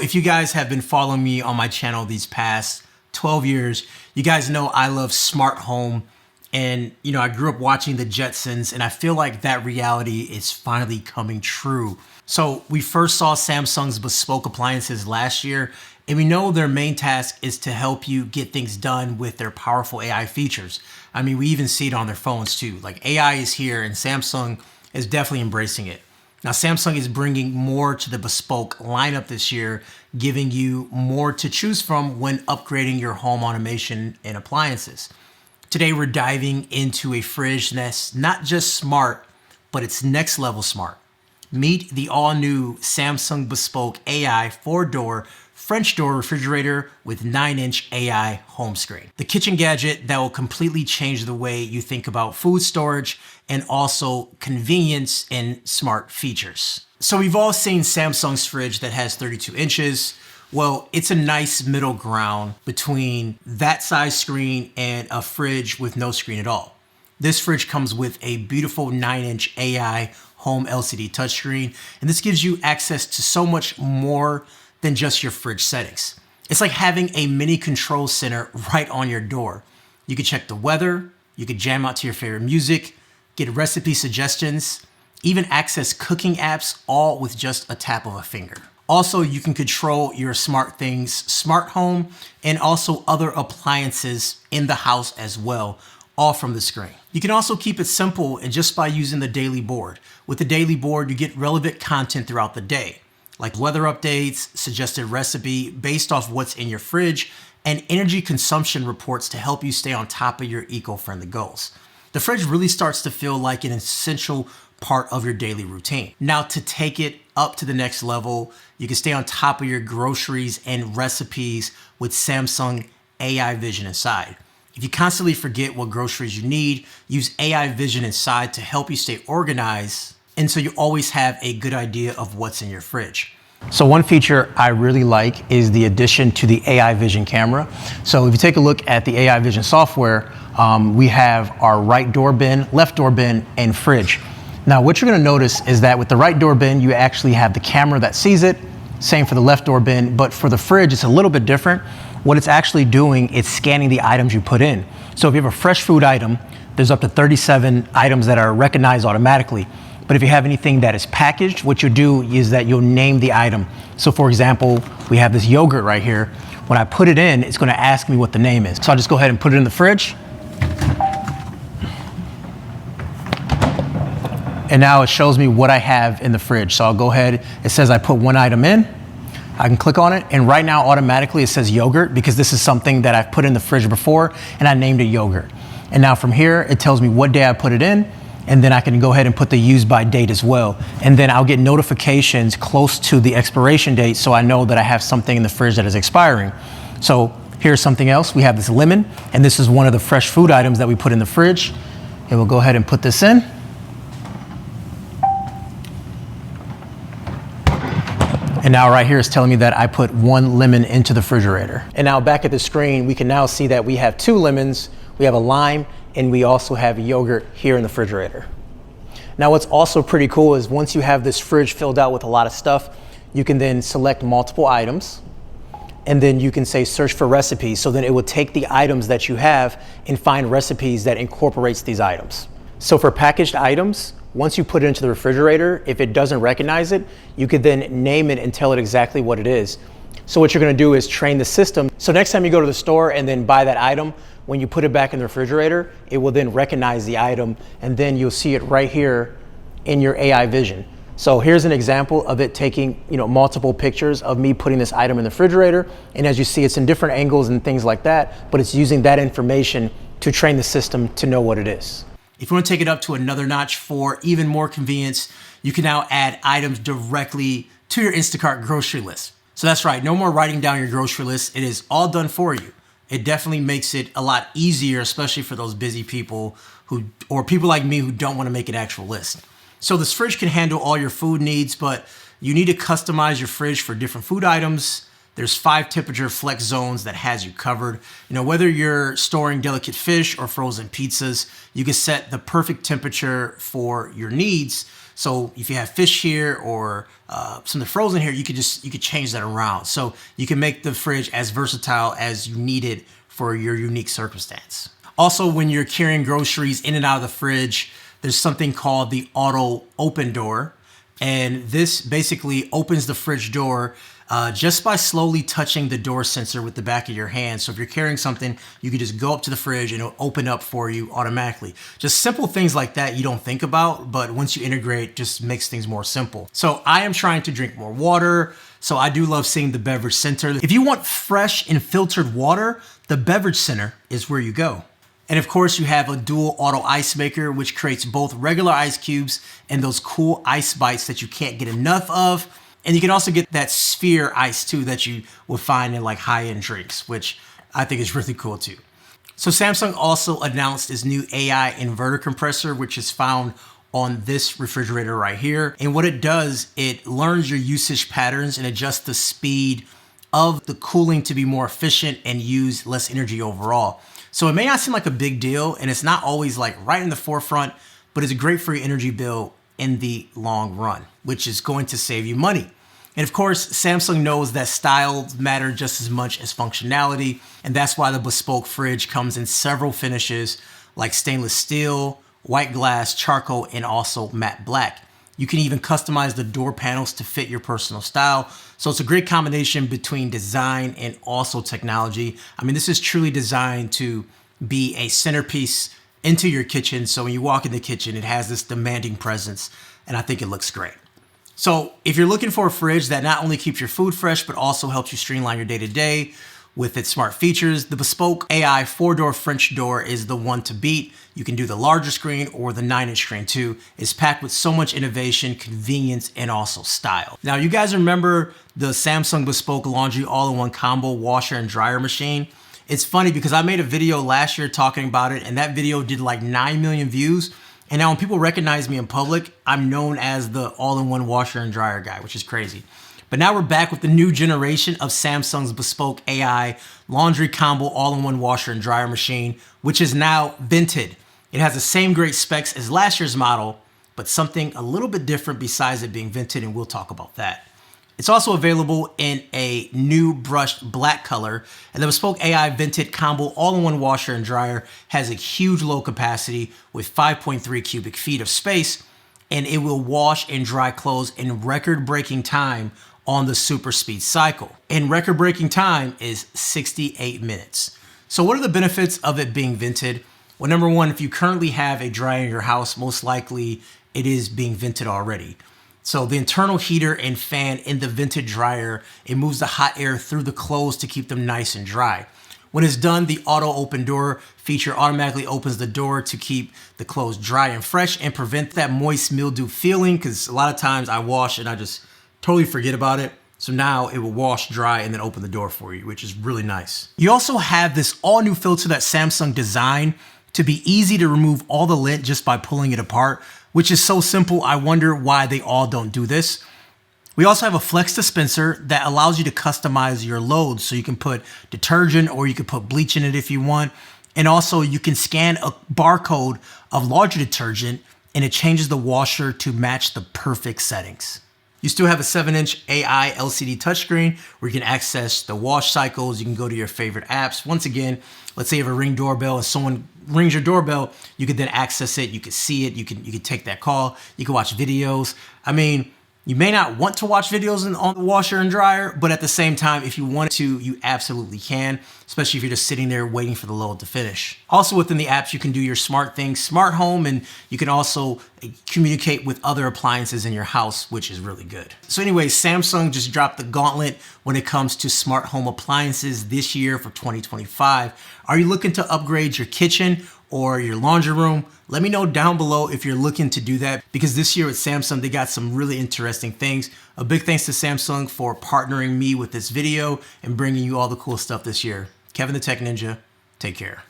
If you guys have been following me on my channel these past 12 years, you guys know I love smart home. And, I grew up watching the Jetsons, and I feel like that reality is finally coming true. So we first saw Samsung's Bespoke appliances last year, and we know their main task is to help you get things done with their powerful AI features. I mean, we even see it on their phones too. Like, AI is here, and Samsung is definitely embracing it. Now, Samsung is bringing more to the Bespoke lineup this year, giving you more to choose from when upgrading your home automation and appliances. Today, we're diving into a fridge that's not just smart, but it's next level smart. Meet the all-new Samsung Bespoke AI 4-door French door refrigerator with 9-inch AI home screen. The kitchen gadget that will completely change the way you think about food storage and also convenience and smart features. So we've all seen Samsung's fridge that has 32 inches. Well, it's a nice middle ground between that size screen and a fridge with no screen at all. This fridge comes with a beautiful 9-inch AI home LCD touchscreen, and this gives you access to so much more than just your fridge settings. It's like having a mini control center right on your door. You can check the weather, you can jam out to your favorite music, get recipe suggestions, even access cooking apps, all with just a tap of a finger. Also, you can control your SmartThings smart home and also other appliances in the house as well, all from the screen. You can also keep it simple and just by using the daily board. With the daily board, you get relevant content throughout the day, like weather updates, suggested recipe based off what's in your fridge, and energy consumption reports to help you stay on top of your eco-friendly goals. The fridge really starts to feel like an essential part of your daily routine. Now, to take it up to the next level, you can stay on top of your groceries and recipes with Samsung AI Vision inside. If you constantly forget what groceries you need, use AI Vision inside to help you stay organized, and so you always have a good idea of what's in your fridge. So one feature I really like is the addition to the AI Vision camera. So if you take a look at the AI Vision software, we have our right door bin, left door bin, and fridge. Now, what you're gonna notice is that with the right door bin, you actually have the camera that sees it. Same for the left door bin, but for the fridge, it's a little bit different. What it's actually doing, it's scanning the items you put in. So if you have a fresh food item, there's up to 37 items that are recognized automatically. But if you have anything that is packaged, what you'll do is that you'll name the item. So for example, we have this yogurt right here. When I put it in, it's gonna ask me what the name is. So I'll just go ahead and put it in the fridge. And now it shows me what I have in the fridge. So I'll go ahead, it says I put one item in. I can click on it, and right now automatically it says yogurt because this is something that I've put in the fridge before and I named it yogurt. And now from here, it tells me what day I put it in, and then I can go ahead and put the use by date as well. And then I'll get notifications close to the expiration date so I know that I have something in the fridge that is expiring. So here's something else. We have this lemon, and this is one of the fresh food items that we put in the fridge. And we'll go ahead and put this in. And now right here is telling me that I put one lemon into the refrigerator. And now back at the screen, we can now see that we have 2 lemons, we have a lime, and we also have yogurt here in the refrigerator. Now what's also pretty cool is once you have this fridge filled out with a lot of stuff, you can then select multiple items, and then you can say search for recipes. So then it will take the items that you have and find recipes that incorporates these items. So for packaged items, once you put it into the refrigerator, if it doesn't recognize it, you could then name it and tell it exactly what it is. So what you're gonna do is train the system. So next time you go to the store and then buy that item, when you put it back in the refrigerator, it will then recognize the item, and then you'll see it right here in your AI Vision. So here's an example of it taking multiple pictures of me putting this item in the refrigerator. And as you see, it's in different angles and things like that, but it's using that information to train the system to know what it is. If you want to take it up to another notch for even more convenience, you can now add items directly to your Instacart grocery list. So that's right, no more writing down your grocery list. It is all done for you. It definitely makes it a lot easier, especially for those busy people or people like me who don't want to make an actual list. So this fridge can handle all your food needs, but you need to customize your fridge for different food items. There's 5 temperature flex zones that has you covered. Whether you're storing delicate fish or frozen pizzas, you can set the perfect temperature for your needs. So if you have fish here or something frozen here, you could change that around. So you can make the fridge as versatile as you need it for your unique circumstance. Also, when you're carrying groceries in and out of the fridge, there's something called the auto open door. And this basically opens the fridge door just by slowly touching the door sensor with the back of your hand. So if you're carrying something, you can just go up to the fridge and it'll open up for you automatically. Just simple things like that you don't think about, but once you integrate, just makes things more simple. So I am trying to drink more water. So I do love seeing the beverage center. If you want fresh and filtered water, the beverage center is where you go. And of course, you have a dual auto ice maker, which creates both regular ice cubes and those cool ice bites that you can't get enough of. And you can also get that sphere ice too that you will find in like high-end drinks, which I think is really cool too. So Samsung also announced its new AI inverter compressor, which is found on this refrigerator right here. And what it does, it learns your usage patterns and adjusts the speed of the cooling to be more efficient and use less energy overall. So it may not seem like a big deal, and it's not always like right in the forefront, but it's great for your energy bill in the long run, which is going to save you money. And of course, Samsung knows that style matters just as much as functionality, and that's why the Bespoke fridge comes in several finishes like stainless steel, white glass, charcoal, and also matte black. You can even customize the door panels to fit your personal style. So it's a great combination between design and also technology. I mean, this is truly designed to be a centerpiece into your kitchen. So when you walk in the kitchen, it has this demanding presence, and I think it looks great. So if you're looking for a fridge that not only keeps your food fresh, but also helps you streamline your day-to-day with its smart features, the Bespoke AI 4-door French door is the one to beat. You can do the larger screen or the 9-inch screen too. It's packed with so much innovation, convenience, and also style. Now, you guys remember the Samsung Bespoke Laundry All-in-One Combo Washer and Dryer Machine? It's funny because I made a video last year talking about it, and that video did like 9 million views. And now when people recognize me in public, I'm known as the all-in-one washer and dryer guy, which is crazy. But now we're back with the new generation of Samsung's Bespoke AI Laundry Combo All-in-One Washer and Dryer Machine, which is now vented. It has the same great specs as last year's model, but something a little bit different besides it being vented, and we'll talk about that. It's also available in a new brushed black color, and the Bespoke AI Vented Combo All-in-One Washer and Dryer has a huge load capacity with 5.3 cubic feet of space, and it will wash and dry clothes in record-breaking time on the super speed cycle. And record-breaking time is 68 minutes. So what are the benefits of it being vented? Well, number one, if you currently have a dryer in your house, most likely it is being vented already. So the internal heater and fan in the vented dryer, it moves the hot air through the clothes to keep them nice and dry. When it's done, the auto open door feature automatically opens the door to keep the clothes dry and fresh and prevent that moist mildew feeling, because a lot of times I wash and I just totally forget about it. So now it will wash, dry, and then open the door for you, which is really nice. You also have this all new filter that Samsung designed to be easy to remove all the lint just by pulling it apart, which is so simple. I wonder why they all don't do this. We also have a flex dispenser that allows you to customize your loads. So you can put detergent or you can put bleach in it if you want. And also you can scan a barcode of larger detergent and it changes the washer to match the perfect settings. You still have a 7-inch AI LCD touchscreen where you can access the wash cycles. You can go to your favorite apps. Once again, let's say you have a Ring doorbell and someone rings your doorbell, you could then access it, you could see it, you can take that call, you can watch videos. I mean, you may not want to watch videos on the washer and dryer, but at the same time, if you want to, you absolutely can, especially if you're just sitting there waiting for the load to finish. Also within the apps, you can do your smart things, smart home, and you can also communicate with other appliances in your house, which is really good. So anyway, Samsung just dropped the gauntlet when it comes to smart home appliances this year for 2025. Are you looking to upgrade your kitchen or your laundry room? Let me know down below if you're looking to do that, because this year at Samsung, they got some really interesting things. A big thanks to Samsung for partnering me with this video and bringing you all the cool stuff this year. Kevin the Tech Ninja, take care.